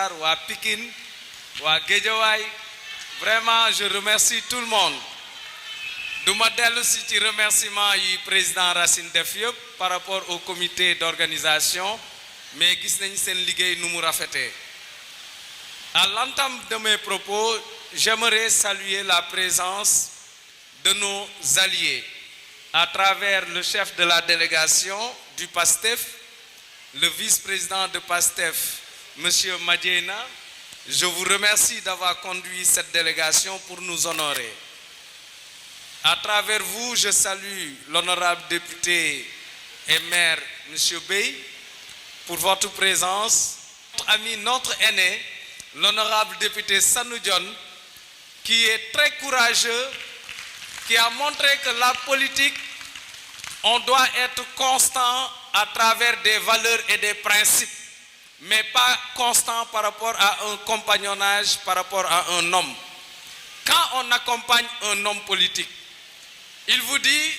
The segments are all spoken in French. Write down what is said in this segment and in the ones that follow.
Wa Pikine, wa Guédiawaye, vraiment je remercie tout le monde. Du modèle aussi ci remerciement du président Racine def yëpp par rapport au comité d'organisation mais gis nañ seen liggéey nu mu rafetee. À l'entame de mes propos, j'aimerais saluer la présence de nos alliés à travers le chef de la délégation du PASTEF, le vice-président de PASTEF, Monsieur Madiena. Je vous remercie d'avoir conduit cette délégation pour nous honorer. À travers vous, je salue l'honorable député et maire, Monsieur Bey, pour votre présence. Notre ami, notre aîné, l'honorable député Sanou Dione, qui est très courageux, qui a montré que la politique, on doit être constant à travers des valeurs et des principes, mais pas constant par rapport à un compagnonnage, par rapport à un homme. Quand on accompagne un homme politique, il vous dit,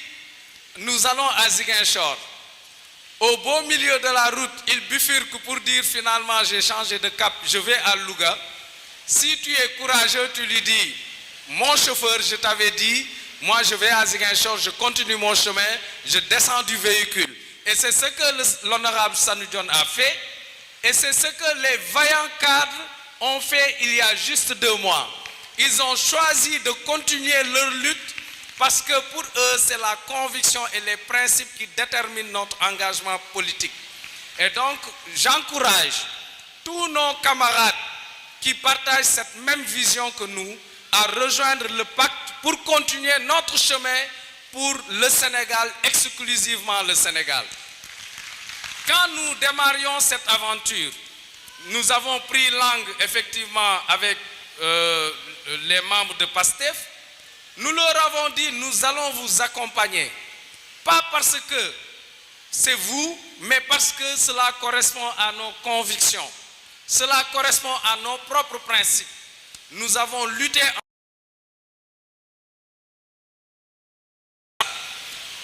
nous allons à Ziguinchor. Au beau milieu de la route, il bifurque pour dire finalement j'ai changé de cap, je vais à Louga. Si tu es courageux, tu lui dis, mon chauffeur, je t'avais dit, moi je vais à Ziguinchor, je continue mon chemin, je descends du véhicule. Et c'est ce que l'honorable Sanou Dione a fait. Et c'est ce que les vaillants cadres ont fait il y a juste 2 mois. Ils ont choisi de continuer leur lutte parce que pour eux, c'est la conviction et les principes qui déterminent notre engagement politique. Et donc, j'encourage tous nos camarades qui partagent cette même vision que nous à rejoindre le pacte pour continuer notre chemin pour le Sénégal, exclusivement le Sénégal. Quand nous démarrions cette aventure, nous avons pris langue effectivement avec les membres de PASTEF. Nous leur avons dit, nous allons vous accompagner. Pas parce que c'est vous, mais parce que cela correspond à nos convictions. Cela correspond à nos propres principes. Nous avons lutté.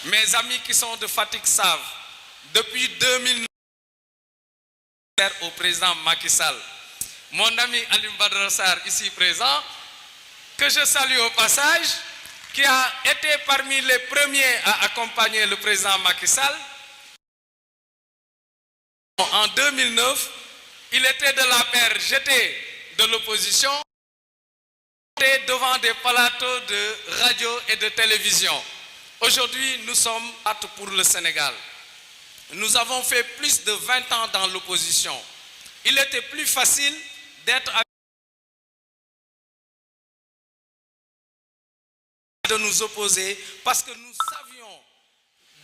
Mes amis qui sont de Fatick savent, depuis 2009, au président Macky Sall, mon ami Alioune Badara Sarr, ici présent, que je salue au passage, qui a été parmi les premiers à accompagner le président Macky Sall. En 2009, il était de la paire, j'étais de l'opposition, devant des plateaux de radio et de télévision. Aujourd'hui, nous sommes pour le Sénégal. Nous avons fait plus de 20 ans dans l'opposition. Il était plus facile d'être de nous opposer parce que nous savions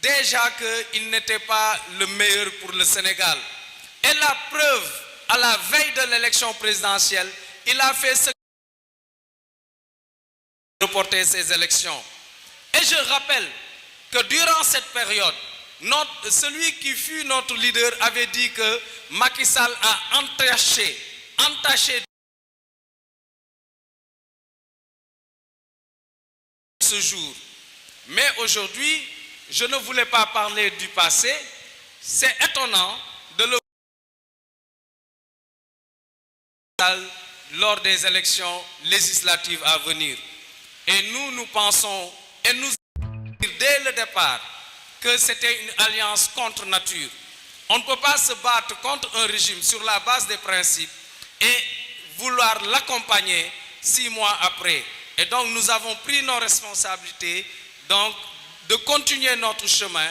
déjà qu'il n'était pas le meilleur pour le Sénégal. Et la preuve, à la veille de l'élection présidentielle, il a fait ce reporter ces élections. Et je rappelle que durant cette période, celui qui fut notre leader avait dit que Macky Sall a entaché ce jour. Mais aujourd'hui, je ne voulais pas parler du passé. C'est étonnant de le voir lors des élections législatives à venir. Et nous pensons, et nous dès le départ, que c'était une alliance contre nature. On ne peut pas se battre contre un régime sur la base des principes et vouloir l'accompagner 6 mois après. Et donc nous avons pris nos responsabilités donc, de continuer notre chemin.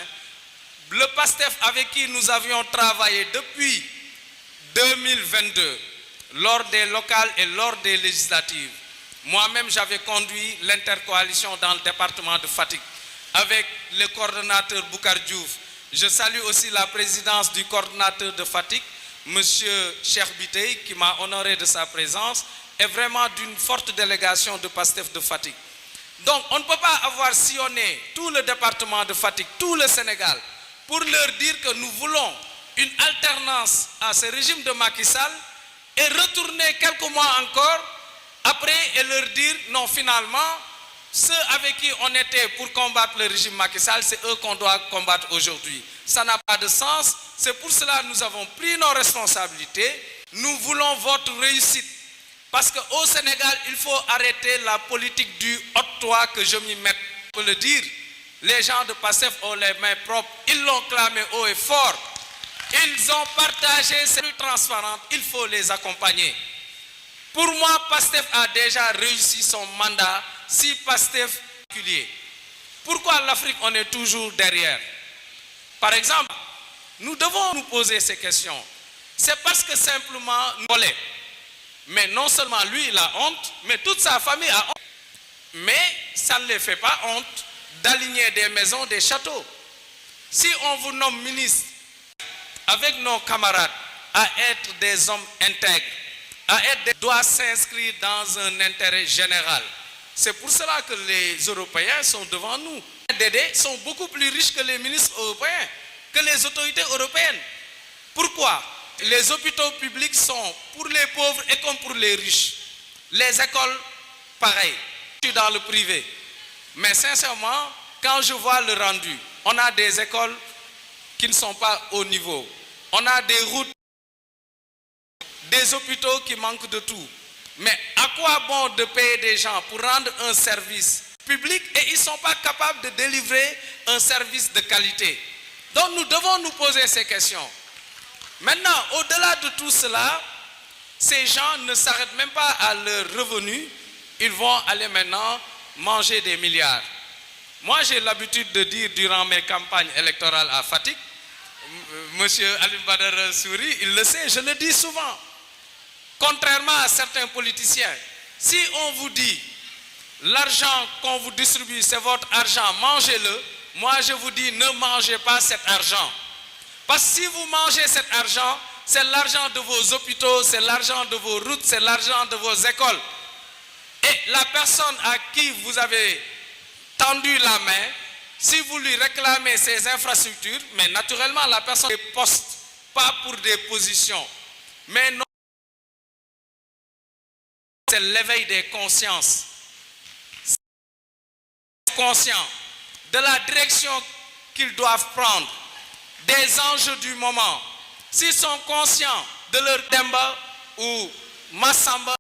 Le PASTEF avec qui nous avions travaillé depuis 2022, lors des locales et lors des législatives. Moi-même, j'avais conduit l'intercoalition dans le département de Fatick avec le coordonnateur Boukar Diouf. Je salue aussi la présidence du coordonnateur de Fatick, M. Cheikh Bitey, qui m'a honoré de sa présence, et vraiment d'une forte délégation de PASTEF de Fatick. Donc, on ne peut pas avoir sillonné tout le département de Fatick, tout le Sénégal, pour leur dire que nous voulons une alternance à ce régime de Macky Sall et retourner quelques mois encore après et leur dire non, finalement, ceux avec qui on était pour combattre le régime Macky Sall, c'est eux qu'on doit combattre aujourd'hui. Ça n'a pas de sens. C'est pour cela que nous avons pris nos responsabilités nous voulons votre réussite. Parce qu'au Sénégal, il faut arrêter la politique du haute-toi que je m'y mette. On peut le dire, les gens de PASTEF ont les mains propres, ils l'ont clamé haut et fort. Ils ont partagé, c'est plus transparent, il faut les accompagner. Pour moi, PASTEF a déjà réussi son mandat, si PASTEF est particulier. Pourquoi l'Afrique, on est toujours derrière? Par exemple, nous devons nous poser ces questions. C'est parce que simplement, nous volons. Mais non seulement lui, il a honte, mais toute sa famille a honte. Mais ça ne les fait pas honte d'aligner des maisons, des châteaux. Si on vous nomme ministre, avec nos camarades, à être des hommes intègres, doit s'inscrire dans un intérêt général. C'est pour cela que les Européens sont devant nous. Les DD sont beaucoup plus riches que les ministres européens, que les autorités européennes. Pourquoi? Les hôpitaux publics sont pour les pauvres et comme pour les riches. Les écoles, pareil. Je suis dans le privé. Mais sincèrement, quand je vois le rendu, on a des écoles qui ne sont pas au niveau. On a des routes, des hôpitaux qui manquent de tout. Mais à quoi bon de payer des gens pour rendre un service public et ils ne sont pas capables de délivrer un service de qualité? Donc nous devons nous poser ces questions. Maintenant, au-delà de tout cela, ces gens ne s'arrêtent même pas à leur revenu. Ils vont aller maintenant manger des milliards. Moi, j'ai l'habitude de dire durant mes campagnes électorales à Fatick, Monsieur Alioune Badara Souri, il le sait, je le dis souvent. Contrairement à certains politiciens, si on vous dit l'argent qu'on vous distribue, c'est votre argent, mangez-le, moi je vous dis ne mangez pas cet argent. Parce que si vous mangez cet argent, c'est l'argent de vos hôpitaux, c'est l'argent de vos routes, c'est l'argent de vos écoles. Et la personne à qui vous avez tendu la main, si vous lui réclamez ces infrastructures, mais naturellement la personne des postes, pas pour des positions, mais non, c'est l'éveil des consciences. Conscients de la direction qu'ils doivent prendre, des enjeux du moment. S'ils sont conscients de leur Demba ou Massamba,